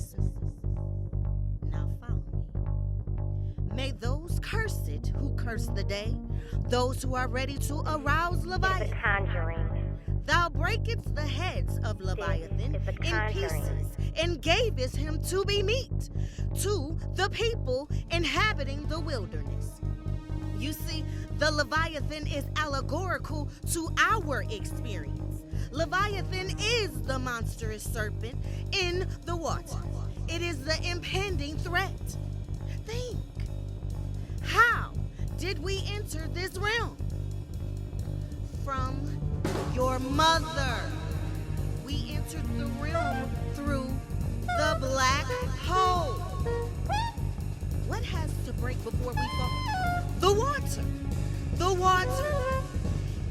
listen. Now follow me. May those cursed who curse the day, those who are ready to arouse Leviathan. It's a conjuring. Thou breakest the heads of Leviathan in pieces, and gavest him to be meat to the people inhabiting the wilderness. You see, the Leviathan is allegorical to our experience. Leviathan is the monstrous serpent in the water. It is the impending threat. Think, how did we enter this realm? From your mother. We entered the realm through the black hole. What has to break before we fall? The water. The water.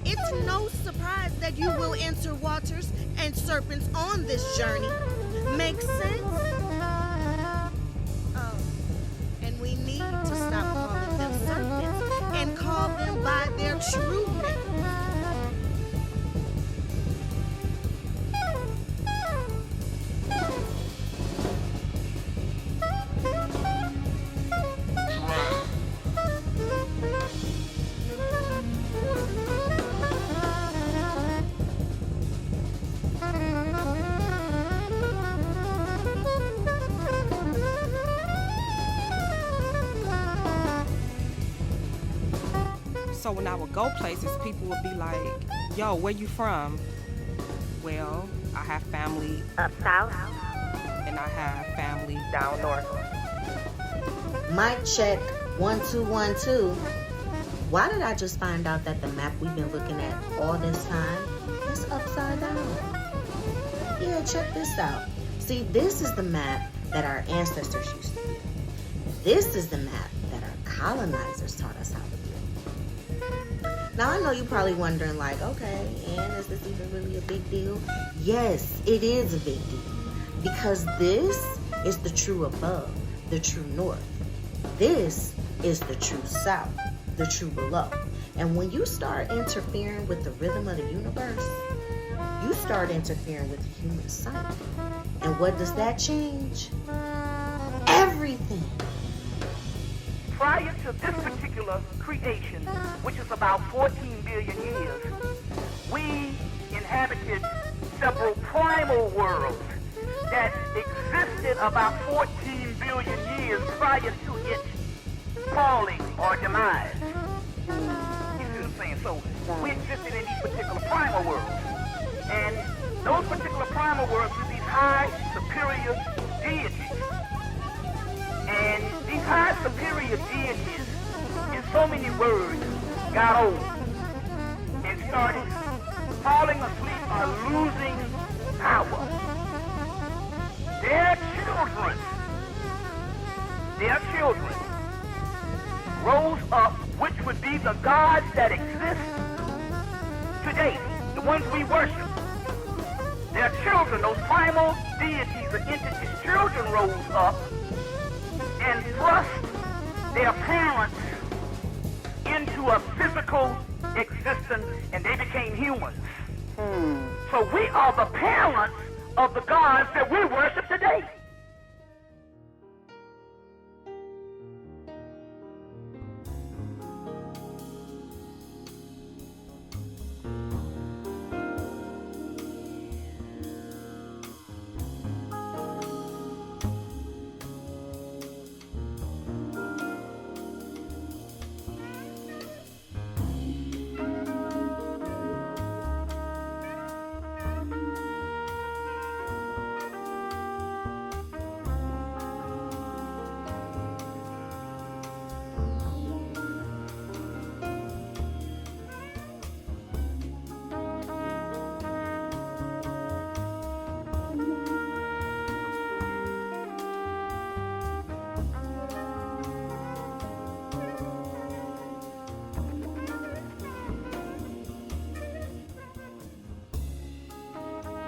It's no surprise that you will enter waters and serpents on this journey. Makes sense? Oh, and we need to stop calling them serpents and call them by their true name. So when I would go places, people would be like, yo, where you from? Well, I have family Up south. and I have family down north. Mic check, 1 2 1 2. Why did I just find out that the map we've been looking at all this time is upside down? Yeah, check this out. See, this is the map that our ancestors used to use. This is the map that our colonizers taught us how to do. Now, I know you're probably wondering, like, okay, and is this even really a big deal? Yes, it is a big deal. Because this is the true above, the true north. This is the true south, the true below. And when you start interfering with the rhythm of the universe, you start interfering with the human psyche. And what does that change? Everything. Prior to this particular creation, which is about 14 billion years, we inhabited several primal worlds that existed about 14 billion years prior to its falling or demise. You see what I'm saying? So we existed in these particular primal worlds. And those particular primal worlds were these high superior deities. And these high superior deities, in so many words, got old and started falling asleep or losing power. Their children rose up, which would be the gods that exist today, the ones we worship. Their children, those primal deities or entities, children rose up and thrust their parents into a physical existence, and they became humans. So we are the parents of the gods that we worship today.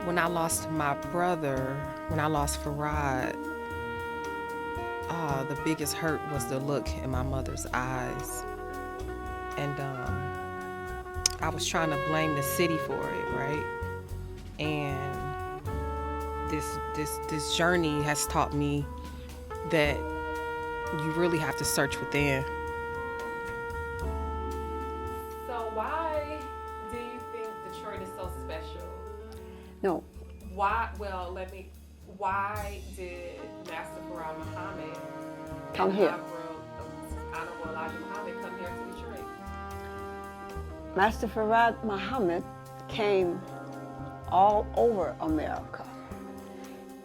When I lost my brother, when I lost Farad, the biggest hurt was the look in my mother's eyes. And I was trying to blame the city for it, right? And this journey has taught me that you really have to search within. So why do you think Detroit is so special? No, Why did Master Farah Muhammad come and here. Honorable Elijah Muhammad come here to Detroit? Master Farad Muhammad came all over America,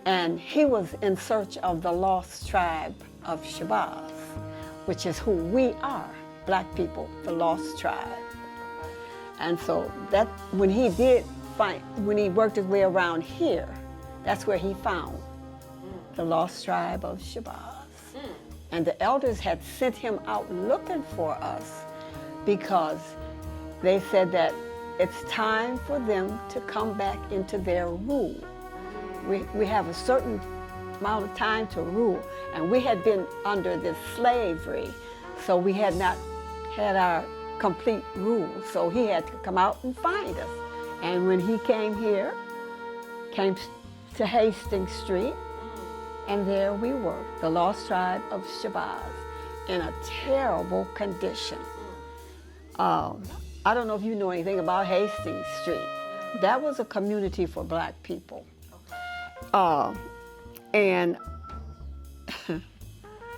and he was in search of the lost tribe of Shabazz, which is who we are, black people, the lost tribe. And so that when he worked his way around here, that's where he found the lost tribe of Shabazz. And the elders had sent him out looking for us because they said that it's time for them to come back into their rule. We have a certain amount of time to rule, and we had been under this slavery, so we had not had our complete rule. So he had to come out and find us. And when he came here, came to Hastings Street, and there we were, the lost tribe of Shabazz, in a terrible condition. I don't know if you know anything about Hastings Street. That was a community for black people. And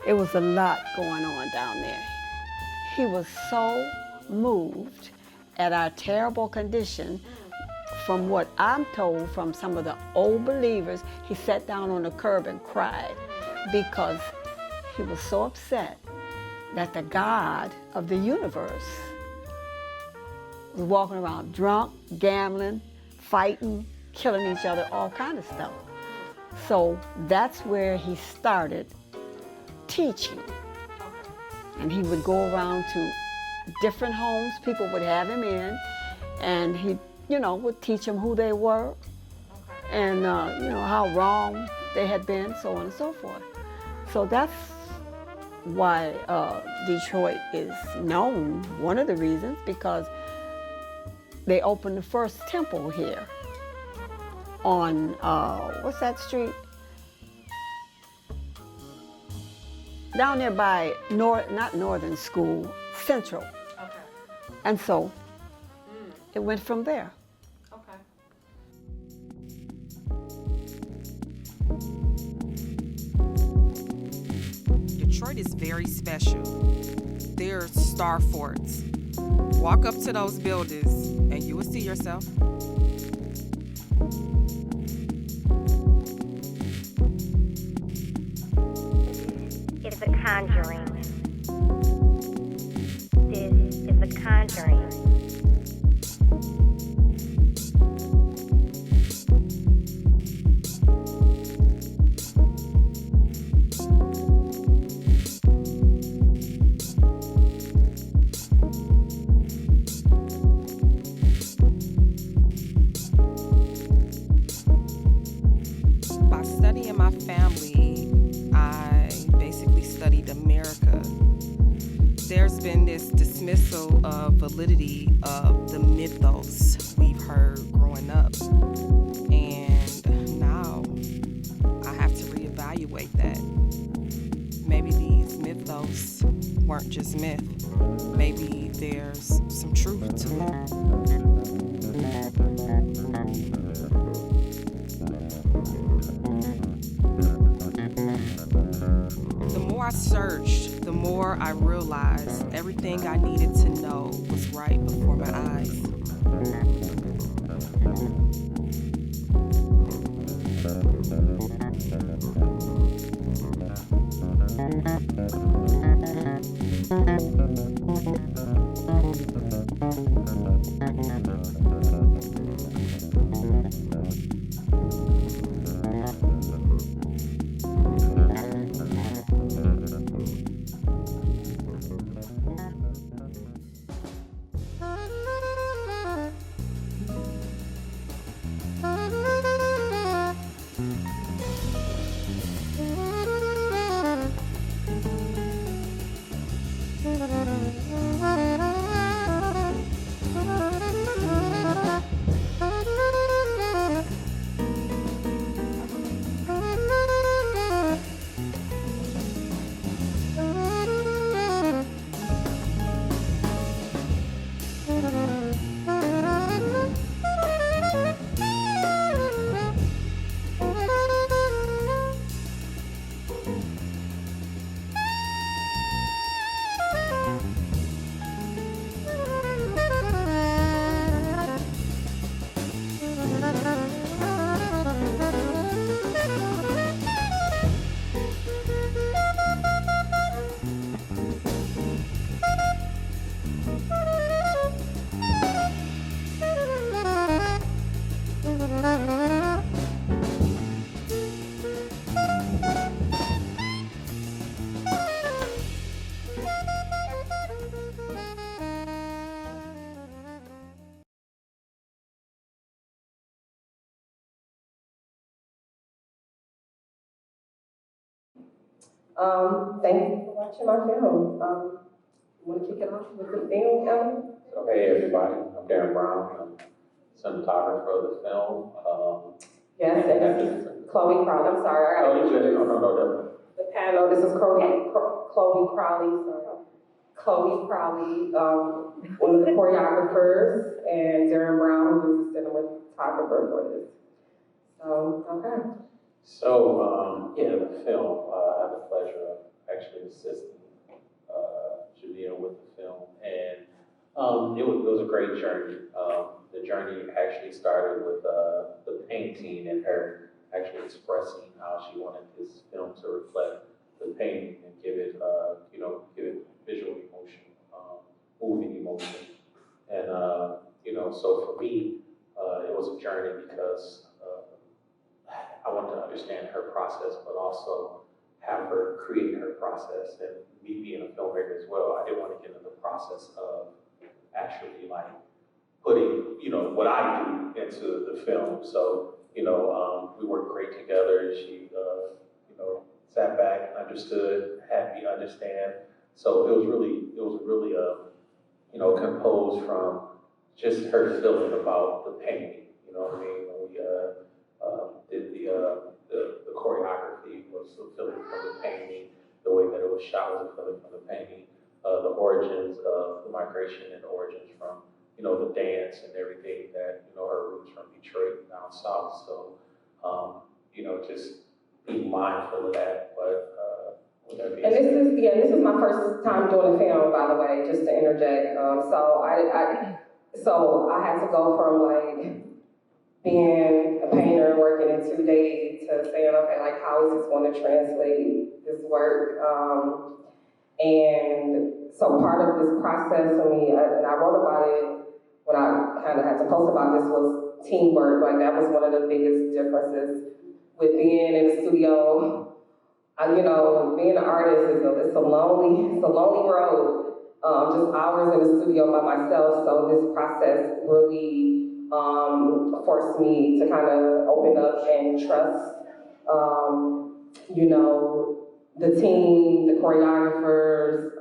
it was a lot going on down there. He was so moved at our terrible condition. From what I'm told from some of the old believers, he sat down on the curb and cried because he was so upset that the God of the universe was walking around drunk, gambling, fighting, killing each other, all kind of stuff. So that's where he started teaching. And he would go around to different homes, people would have him in, and he, would teach them who they were, and how wrong they had been, so on and so forth. So that's why Detroit is known, one of the reasons, because they opened the first temple here on, what's that street? Down there by, not Northern School, Central. Okay. And so it went from there. Okay. Detroit is very special. They're star forts. Walk up to those buildings and you will see yourself. It's a conjuring. This is a conjuring. By studying my family, I basically studied America. There's been this dismissal of validity of the mythos we've heard growing up. And now I have to reevaluate that. Maybe these mythos weren't just myth. Maybe there's some truth to it. The more I searched, the more I realized everything I needed to know was right before my eyes. Thank you for watching my film. Want to kick it off with the film, Ellen? So, hey everybody, I'm Darren Brown. I'm cinematographer of the film. Yes, and this is Chloe Crowley. I'm sorry, I Oh, got you good? No. the panel. This is Chloe Crowley. Sorry. Chloe Crowley, one of the choreographers, and Darren Brown, who's the cinematographer for this. So, okay. So, yeah, the film, I have the pleasure of actually assisting Jamea with the film. And it was a great journey. The journey actually started with the painting and her actually expressing how she wanted this film to reflect the painting and give it visual emotion, moving emotion. And, so for me, it was a journey because I wanted to understand her process, but also have her create her process. And me being a filmmaker as well, I didn't want to get into the process of actually like putting, what I do into the film. So, we worked great together. She, sat back, understood, had me understand. So it was really, composed from just her feeling about the painting. You know what I mean? When we did the choreography was a feeling from the painting. The way that it was shot was a feeling from the painting. The origins of the migration and origins from, the dance and everything that, her roots from Detroit down south. So, just be mindful of that. But with that being said, This is my first time doing a film, by the way, just to interject. So I had to go from like being a painter working in 2 days to saying, okay, like how is this going to translate this work? And so part of this process for me, and I wrote about it when I kind of had to post about this, was teamwork. Like that was one of the biggest differences with being in the studio. Being an artist it's a lonely road. Just hours in the studio by myself. So this process really forced me to kind of open up and trust, the team, the choreographers,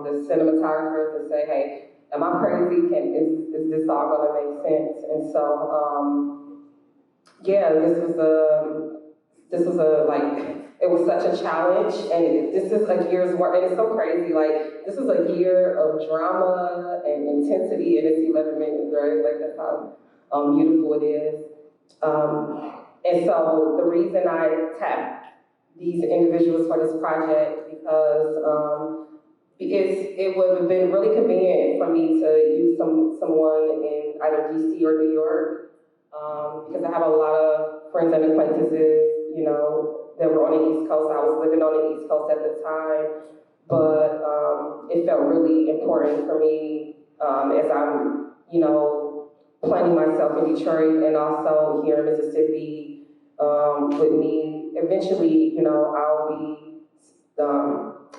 the cinematographers, to say, hey, am I crazy? Is this all going to make sense? And so, it was such a challenge, and this is a year's work, and it's so crazy. Like this is a year of drama and intensity, and it's 11 minutes, right? Like that's how beautiful it is. And so the reason I tapped these individuals for this project because it would have been really convenient for me to use someone in either DC or New York, because I have a lot of friends and acquaintances, that were on the East Coast. I was living on the East Coast at the time, but it felt really important for me as I'm, planning myself in Detroit and also here in Mississippi with me. Eventually, I'll be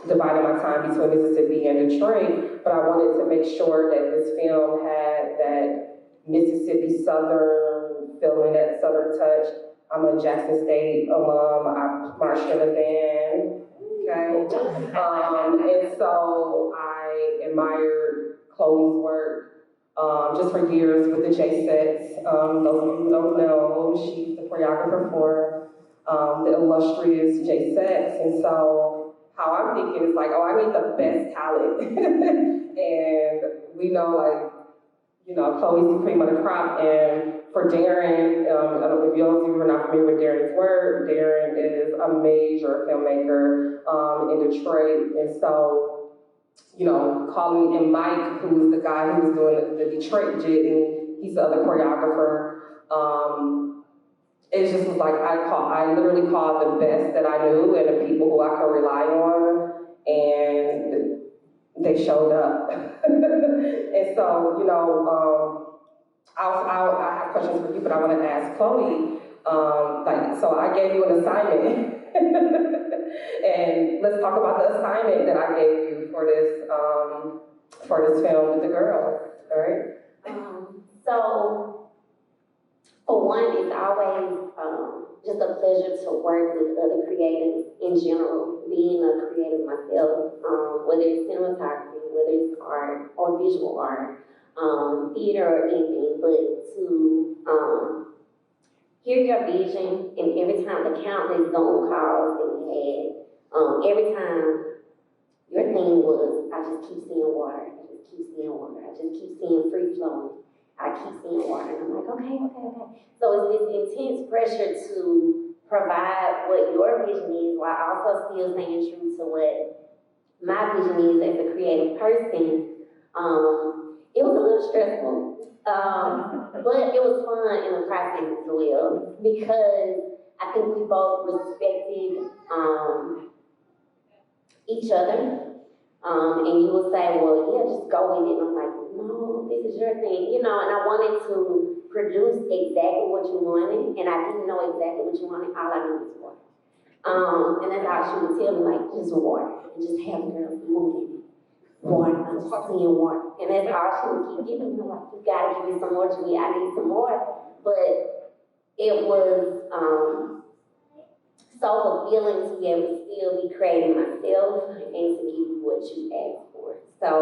dividing my time between Mississippi and Detroit, but I wanted to make sure that this film had that Mississippi Southern feeling, that Southern touch. I'm a Jackson State alum. I marched in a band, okay? And so I admired Chloe's work just for years with the J-Sets. Those of you who don't know, she's the choreographer for the illustrious J-Sets. And so how I'm thinking is like, oh, I need the best talent. And we know, Chloe's the cream of the crop. And for Darren, I don't know if y'all of you are not familiar with Darren's work. Darren is a major filmmaker in Detroit. And so, calling in Mike, who's the guy who's doing the Detroit jig, and he's the other choreographer. It just was like, I literally called the best that I knew and the people who I could rely on, and they showed up. And so, I have questions for you, but I want to ask Chloe. So I gave you an assignment, and let's talk about the assignment that I gave you for this film with the girls. All right. So, for one, it's always just a pleasure to work with other creatives in general, being a creative myself, whether it's cinematography, whether it's art or visual art, theater or anything, but to hear your vision, and every time the countless Zoom calls that we had, every time your thing was, I just keep seeing water, I just keep seeing water, I just keep seeing free flowing, I keep seeing water, and I'm like, okay. So it's this intense pressure to provide what your vision is while also still staying true to what my vision is as a creative person. It was a little stressful, but it was fun in the process as well, because I think we both respected each other. And you will say, well, yeah, just go with it. And I'm like, no, this is your thing, and I wanted to produce exactly what you wanted, and I didn't know exactly what you wanted. All I knew was water. And that's how she would tell me, like, just water, and just have the girls moving. Water, I'm just seeing water. And that's all she would keep giving me, like, you gotta give me some more, Jamea, I need some more. But it was so fulfilling to be able to still be creating myself and to give you what you asked for. So,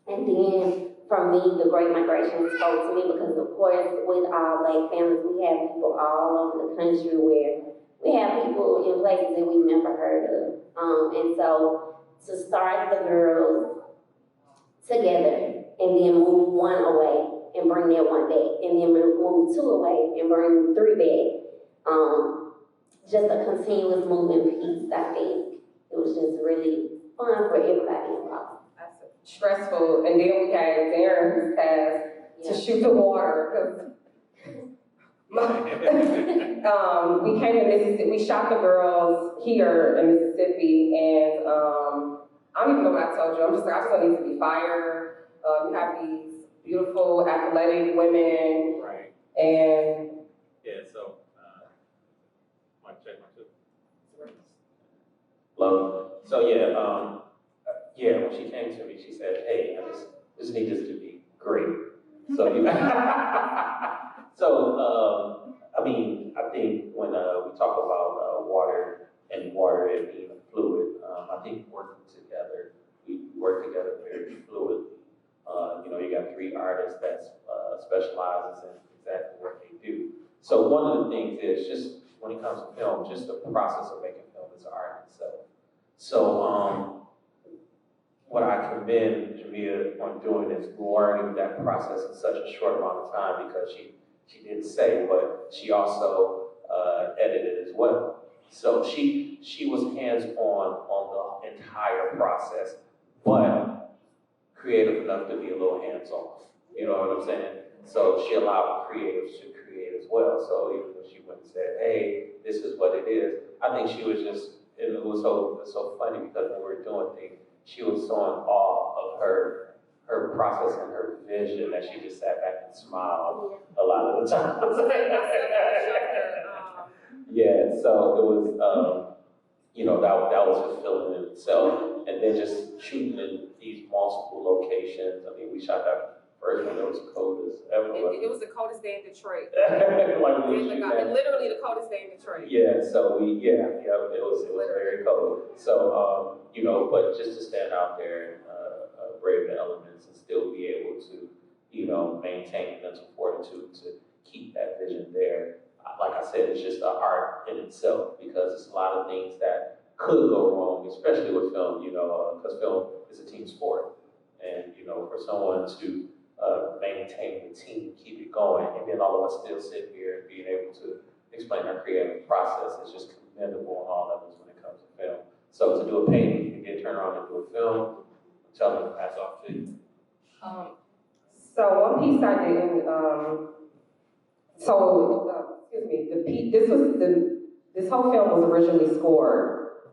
and then for me, the Great Migration spoke to me because, of course, with all Black families, we have people all over the country where we have people in places that we've never heard of. And so to start the girls together and then move one away and bring that one back, and then move two away and bring three back. Just a continuous moving piece, I think. It was just really fun for everybody involved. Stressful, and then we had Darren who's tasked to shoot the water, because we came to Mississippi, we shot the girls here in Mississippi, and I don't even know what I told you, I just don't need to be fired. You have these beautiful, athletic women, Right. And Yeah, so, mic check, mic check. Love. So yeah, when she came to me, she said, hey, I just need this to be great. So I mean, I think when we talk about water and water and being a fluid, I think we work together very fluidly. You got three artists that specializes in exactly what they do. So one of the things is just when it comes to film, just the process of making film is art itself. So what I commend Jamea on doing is learning that process in such a short amount of time, because she didn't say, but she also edited as well. So she was hands-on on the entire process, but creative enough to be a little hands-off. You know what I'm saying? So she allowed creatives to create as well. So even when she went and said, hey, this is what it is, I think she was just, it was so funny, because when we were doing things, she was so in awe of her process and her vision that she just sat back and smiled a lot of the time. Yeah, so it was, that was just filling in itself. And then just shooting in these multiple locations. I mean, we shot that first one that was cold as ever. It was the coldest day in Detroit. Literally the coldest day in Detroit. Yeah, so it was very cold. So, but just to stand out there and brave the elements and still be able to, maintain mental fortitude to keep that vision there. Like I said, it's just an art in itself, because it's a lot of things that could go wrong, especially with film, because film is a team sport. And, for someone to maintain the team, keep it going, and then all of us still sit here and being able to explain our creative process is just commendable on all levels when it comes to film. So to do a painting and then turn around and do a film, I'm telling you, hats off to you. So one piece I didn't, this whole film was originally scored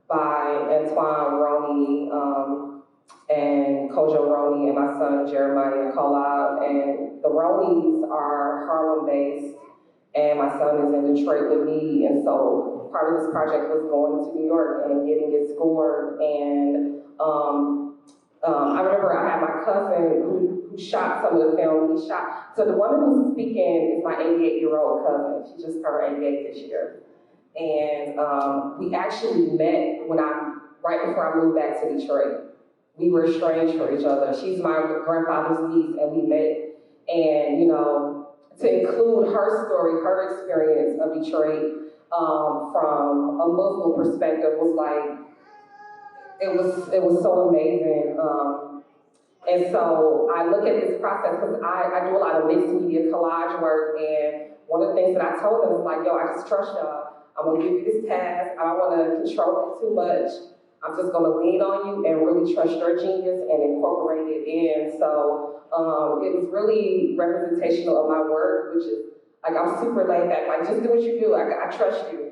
by Antoine Roney and Kojo Roney and my son Jeremiah Collab. And the Roneys are Harlem-based, and my son is in Detroit with me. And so part of this project was going to New York and getting it scored. And I remember I had my cousin who shot some of the film. So the woman who's speaking is my 88-year-old cousin. She just turned 88 this year. And we actually met right before I moved back to Detroit. We were estranged from each other. She's my grandfather's niece, and we met. And, you know, to include her story, her experience of Detroit from a Muslim perspective was like, it was so amazing. And so I look at this process because I do a lot of mixed media collage work, and one of the things that I told them is like, yo, I just trust y'all. I'm gonna give you this task. I don't wanna control it too much. I'm just gonna lean on you and really trust your genius and incorporate it in. So it was really representational of my work, which is like, I'm super laid back, like just do what you do, I trust you.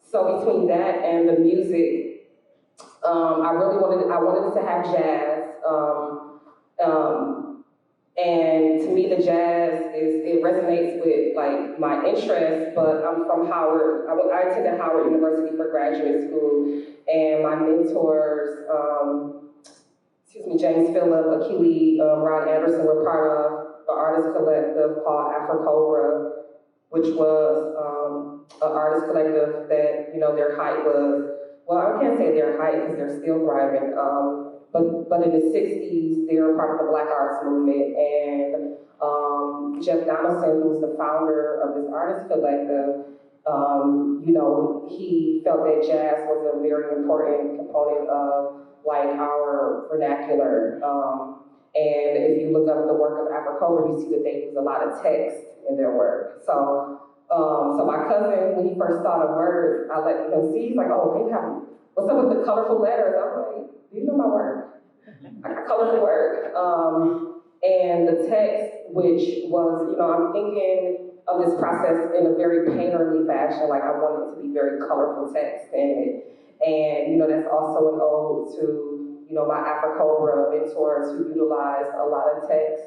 So between that and the music, I wanted to have jazz. And to me, the jazz it resonates with like my interests, but I'm from Howard. I attended Howard University for graduate school, and my mentors, James Phillip, Akili, Ron Anderson were part of the artist collective called Afro-Cobra, which was an artist collective that, you know, their height was, well, I can't say their height because they're still thriving, but in the 60s, they were part of the Black Arts movement, and Jeff Donaldson, who's the founder of this artist collective, you know, he felt that jazz was a very important component of like our vernacular. And if you look up the work of Afro-Cobra, you see that they use a lot of text in their work. So my cousin, when he first saw the word, I let him see, he's like, oh, they have, what's up with the colorful letters? I'm like, do you know my work? I got colorful work. And the text, which was, you know, I'm thinking of this process in a very painterly fashion, like I want it to be very colorful text in it. And, you know, that's also an ode to, you know, my Afro-Cobra mentors who utilized a lot of text.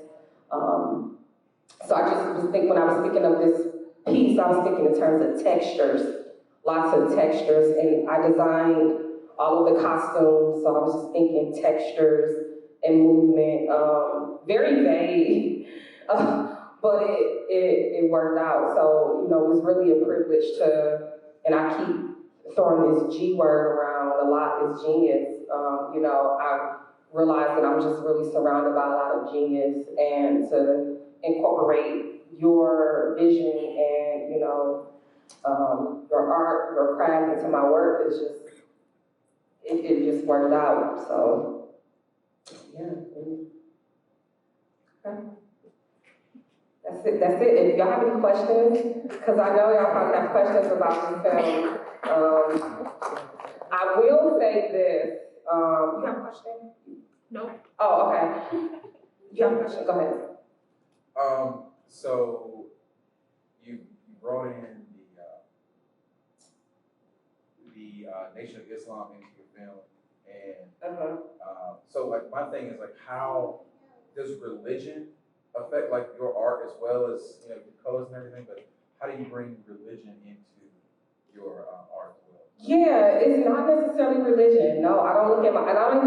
So I just was thinking, when I was thinking of this piece, I was thinking in terms of textures, lots of textures, and I designed all of the costumes, so I was just thinking textures and movement, very vague, but it worked out. So, you know, it was really a privilege to, and I keep throwing this G word around a lot, is genius. You know, I realized that I'm just really surrounded by a lot of genius, and to incorporate your vision and, you know, your art, your craft into my work is just, it just worked out, so, yeah. Okay. That's it. If y'all have any questions, because I know y'all probably have questions about this film, I will say this, you have a question? Nope. Oh, okay. You have a question? Go ahead. So you brought in the Nation of Islam into your film, and so like my thing is like, how does religion affect like your art as well as, you know, your colors and everything? But how do you bring religion into your art as well? Yeah, it's not necessarily religion. No, I don't even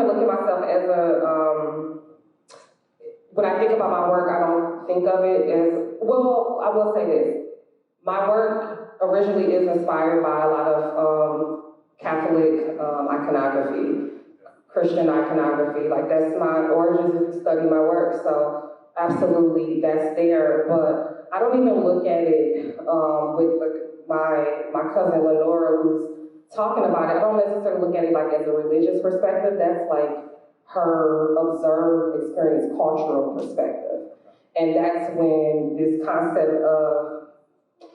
look at myself as a. When I think about my work, I don't think of it as, well, I will say this. My work originally is inspired by a lot of Catholic iconography, Christian iconography. Like, that's my origins if you study my work. So absolutely, that's there. But I don't even look at it with my cousin Lenora, who's talking about it. I don't necessarily look at it like as a religious perspective. That's like her observed experience, cultural perspective. And that's when this concept of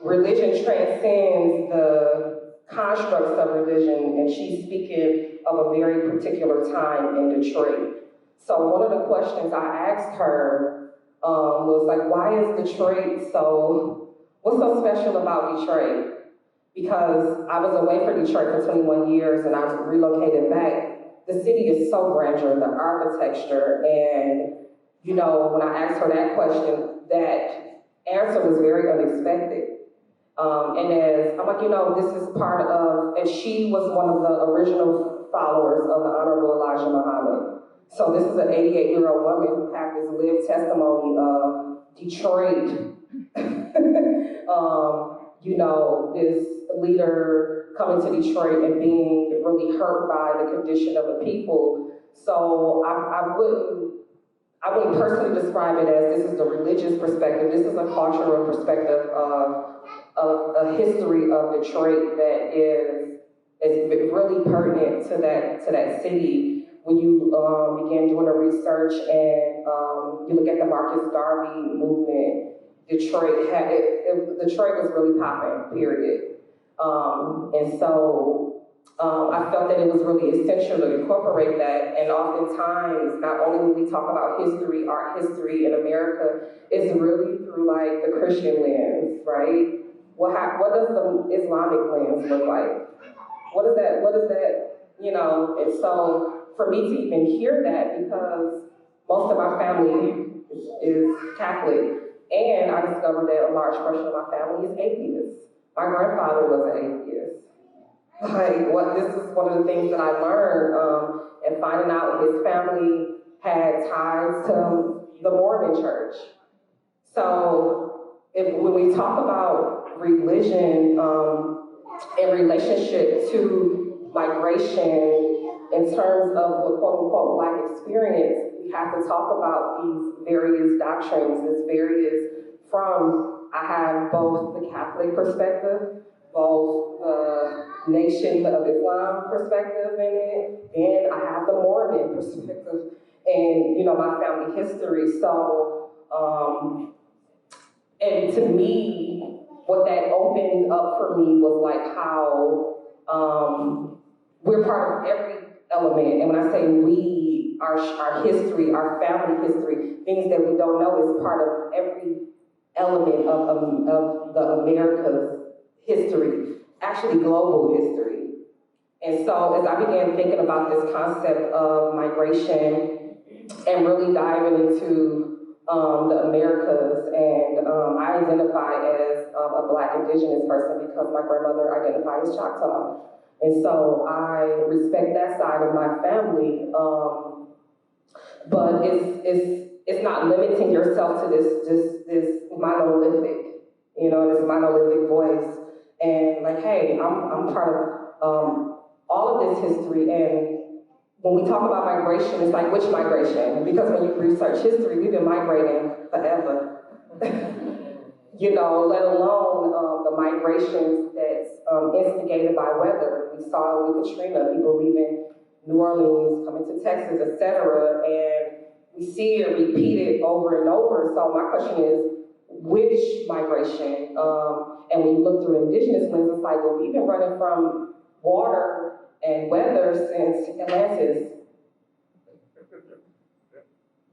religion transcends the constructs of religion, and she's speaking of a very particular time in Detroit. So one of the questions I asked her was like, why is Detroit what's so special about Detroit? Because I was away from Detroit for 21 years and I was relocated back. The city is so grandeur, the architecture, and, you know, when I asked her that question, that answer was very unexpected. And as I'm like, you know, this is part of, and she was one of the original followers of the Honorable Elijah Muhammad. So this is an 88-year-old woman who had this lived testimony of Detroit this leader coming to Detroit and being really hurt by the condition of the people. So I wouldn't personally describe it as this is the religious perspective. This is a cultural perspective of a history of Detroit that is really pertinent to that city. When you begin doing the research and you look at the Marcus Garvey movement, Detroit was really popping, period. And so I felt that it was really essential to incorporate that. And oftentimes, not only when we talk about history, art history in America, it's really through like the Christian lens, right? What does the Islamic lens look like? What is that? And so for me to even hear that, because most of my family is Catholic, and I discovered that a large portion of my family is atheist. My grandfather was an atheist. This is one of the things that I learned, and finding out his family had ties to the Mormon church. So when we talk about religion in relationship to migration in terms of the quote-unquote Black experience, we have to talk about these various doctrines, I have both the Catholic perspective, both the Nation of Islam perspective in it, and I have the Mormon perspective, and my family history. So, and to me, what that opened up for me was like how we're part of every element, and when I say we, our history, our family history, things that we don't know is part of every element of the America's history, actually global history. And so as I began thinking about this concept of migration and really diving into the Americas, and I identify as a Black Indigenous person because my grandmother identified as Choctaw. And so I respect that side of my family, but it's not limiting yourself to this monolithic, this monolithic voice. And like, hey, I'm part of all of this history. And when we talk about migration, it's like, which migration? Because when you research history, we've been migrating forever. Let alone the migrations that's instigated by weather. We saw it with Katrina, people leaving New Orleans, coming to Texas, etc. And we see it repeated over and over. So my question is, which migration? And when you look through indigenous lens, it's like, well, we've been running from water and weather since Atlantis.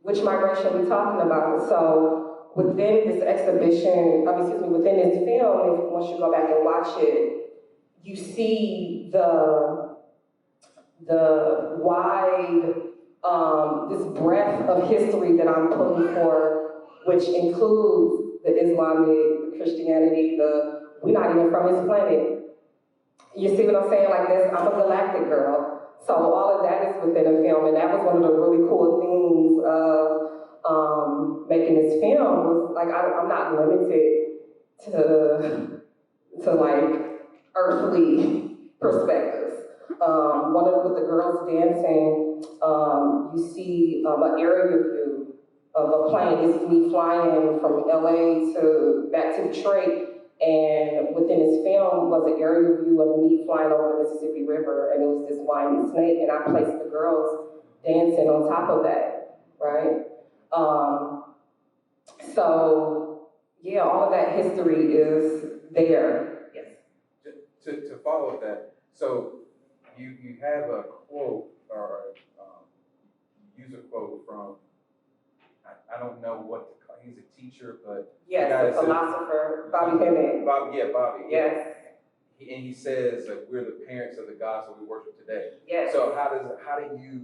Which migration are we talking about? So within this exhibition, within this film, once you go back and watch it, you see the wide, this breadth of history that I'm pulling for, which includes the Islamic, the Christianity, we're not even from this planet. You see what I'm saying? Like this, I'm a galactic girl. So all of that is within a film, and that was one of the really cool things of making this film, was like I'm not limited to like earthly perspectives. With the girls dancing, you see an aerial view of a plane. This is me flying from LA back to Detroit, and within this film was an aerial view of me flying over the Mississippi River, and it was this winding snake, and I placed the girls dancing on top of that, right? So, yeah, all of that history is there. Yes. To follow up that, so you have a quote, or use a quote from, I don't know what to call, he's a teacher, but yes, the philosopher, Bobby Hemming. Bobby. Yes. And he says that we're the parents of the gods that we worship today. Yes. So how do you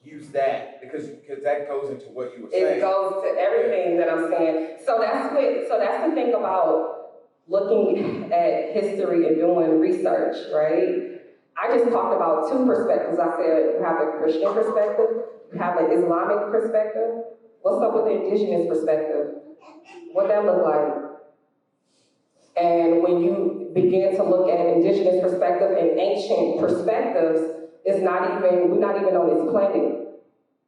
use that? Because that goes into what you were saying. It goes to everything that I'm saying. So that's the thing about looking at history and doing research, right? I just talked about two perspectives. I said you have the Christian perspective, you have the Islamic perspective. What's up with the indigenous perspective? What that look like? And when you begin to look at indigenous perspective and ancient perspectives, we're not even on this planet.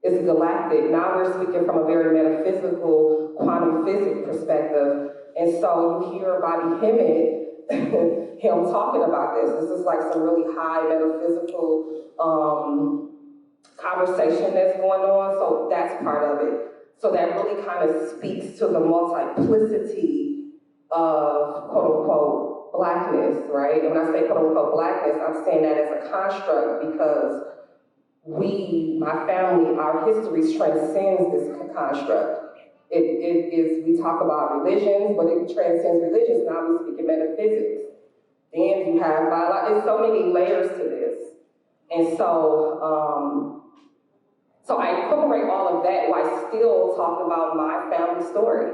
It's galactic. Now we're speaking from a very metaphysical, quantum physics perspective. And so you hear Bobby Hemmett, him talking about this. This is like some really high metaphysical conversation that's going on. So that's part of it. So that really kind of speaks to the multiplicity of quote-unquote blackness, right? And when I say quote-unquote blackness, I'm saying that as a construct because my family, our histories transcends this construct. It is, we talk about religions, but it transcends religions. Now we speak in metaphysics. Then you have biology. There's so many layers to this. And so, so I incorporate all of that while still talking about my family story.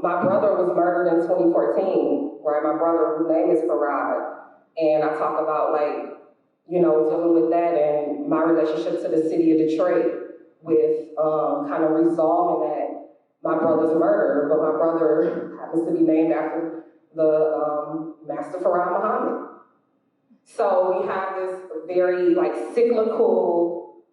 My brother was murdered in 2014, right? My brother, whose name is Farad. And I talk about dealing with that and my relationship to the city of Detroit with kind of resolving that my brother's murder, but my brother happens to be named after the Master Farad Muhammad. So we have this very cyclical,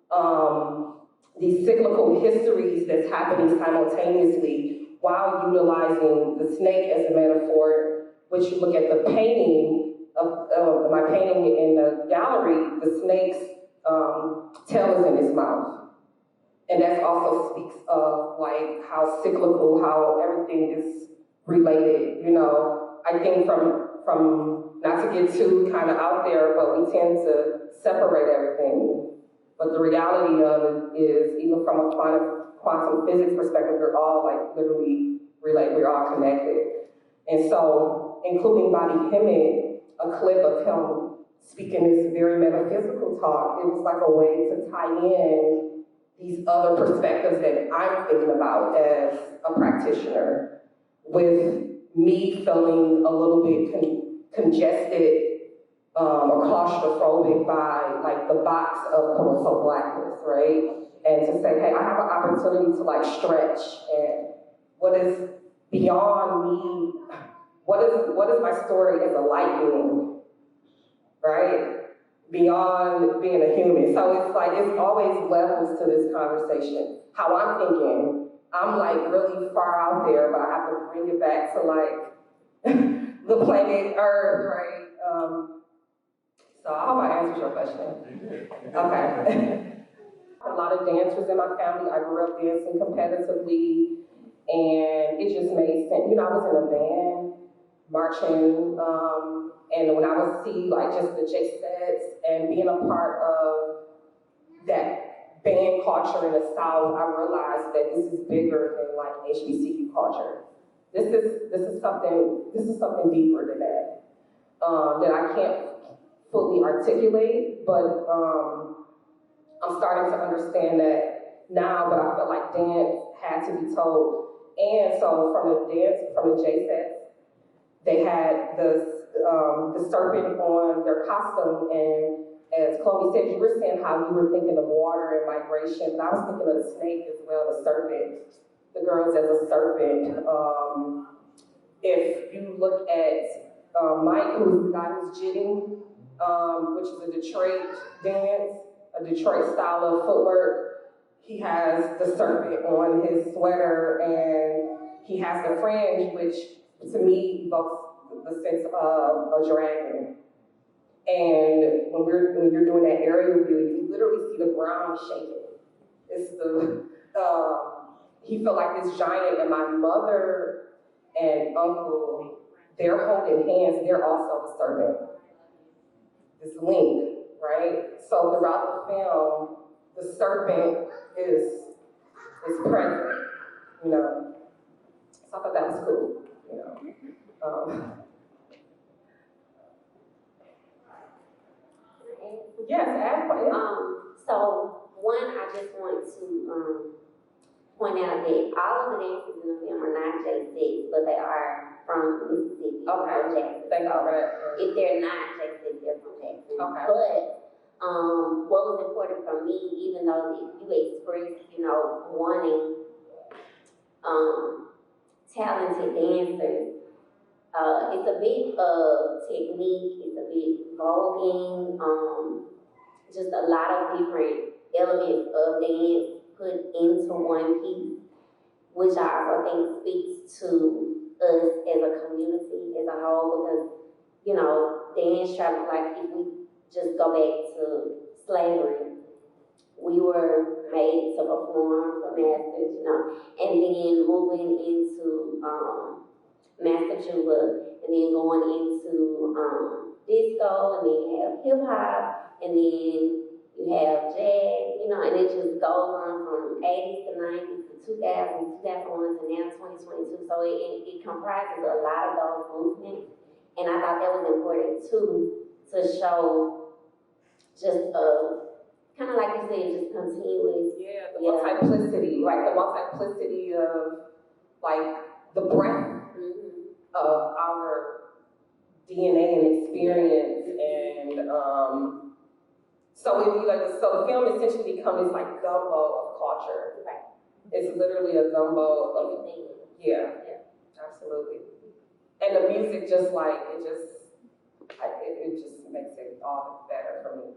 these cyclical histories that's happening simultaneously while utilizing the snake as a metaphor, which you look at the painting of my painting in the gallery, the snake's tail is in his mouth. And that also speaks of how cyclical, how everything is related, I think from not to get too kind of out there, but we tend to separate everything. But the reality of it is, even from a quantum physics perspective, we're all literally related, we're all connected. And so, including Bobby Hemmett, a clip of him speaking this very metaphysical talk, it was like a way to tie in these other perspectives that I'm thinking about as a practitioner, with me feeling a little bit congested or claustrophobic by the box of quote-unquote blackness, right? And to say, hey, I have an opportunity to stretch, and what is beyond me, what is my story as a light being, right? Beyond being a human. So it's it's always levels to this conversation. How I'm thinking, I'm really far out there, but I have to bring it back to the planet Earth, right? So I hope I answered your question. Okay. A lot of dancers in my family. I grew up dancing competitively, and it just made sense. I was in a band, marching, and when I would see just the J sets and being a part of that band culture in the South, I realized that this is bigger than HBCU culture. This is something deeper than that that I can't fully articulate, but I'm starting to understand that now. But I feel like dance had to be told, and so from the J sets, they had the serpent on their costume, and as Chloe said, you were saying how you were thinking of water and migration, but I was thinking of the snake as well, the serpent, the girls as a serpent. If you look at Mike, who's the guy who's jitting, which is a Detroit dance, a Detroit style of footwork, he has the serpent on his sweater, and he has the fringe, which to me evokes the sense of a dragon. And when you're doing that aerial view, you literally see the ground shaking. It's he felt like this giant, and my mother and uncle, they're holding hands, they're also the serpent. This link, right? So throughout the film, the serpent is present, So I thought that was cool, Yes, ask questions. So one, I just want to point out that all of the dances in the film are not J6, but they are from Mississippi or Jackson. Thank you for that. If they're not J6, they're from Jackson. Okay. But what was important for me, even though you expressed, wanting talented dancers, It's a bit of technique, it's a bit voguing, just a lot of different elements of dance put into one piece, which I also think speaks to us as a community as a whole, because, you know, dance travel, like if we just go back to slavery, we were made to perform for masters, you know, and then moving into Master Juba, and then going into disco, and then you have hip hop, and then you have jazz, you know, and it just goes on from 80s to 90s to 2000, 2001 to now 2022. So it comprises a lot of those movements, and I thought that was important too, to show just kind of like you said, just continuous. Yeah, the multiplicity, right? The multiplicity of like the breadth of our DNA and experience, and so if you like, so the film essentially becomes this like gumbo of culture. Right. It's literally a gumbo of Everything. yeah, absolutely. And the music just like it just makes it all better for me.